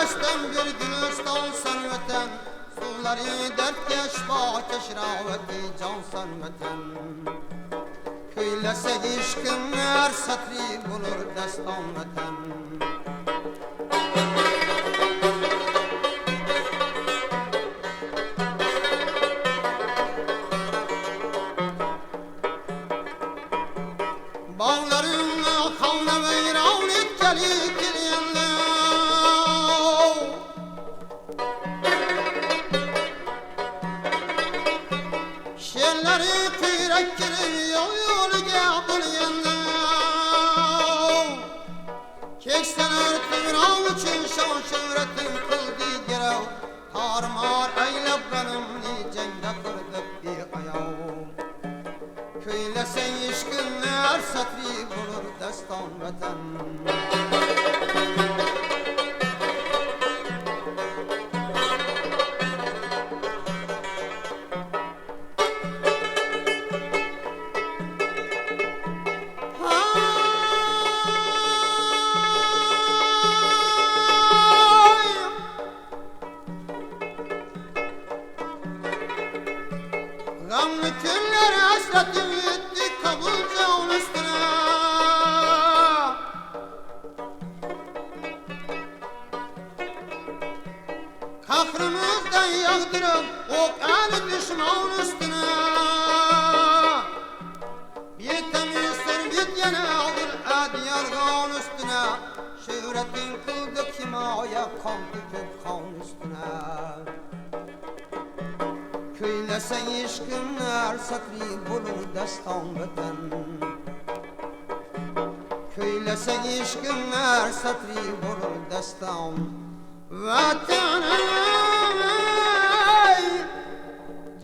destem bir gülistan sen vatan, suları dertkeş bağkeş raveti can sen vatan. Köylese işkim her satri bulur destan vatan. Bağlarımla kavna ve ravnet gelip geliyenler, şelleri kürek girir yolu geliyenler. Keksen örtün av için şan şöhretin kıldı gerev, tarmar eylep benim nicende kırdık bir ayav. Köylesen işkinler satri bulur destan vatan. Gamlı küller hasretim yetti kabulcağın üstüne. Kahrımızdan yağdırıp ok eli düşman üstüne. Bir temizdir bir yine alır ediyargan üstüne. Şöhretin kıldık himaya kan tüküp kan üstüne. Köylesen işkinler satri bulur destan vatan. Köylesen işkinler satri bulur destan vatan.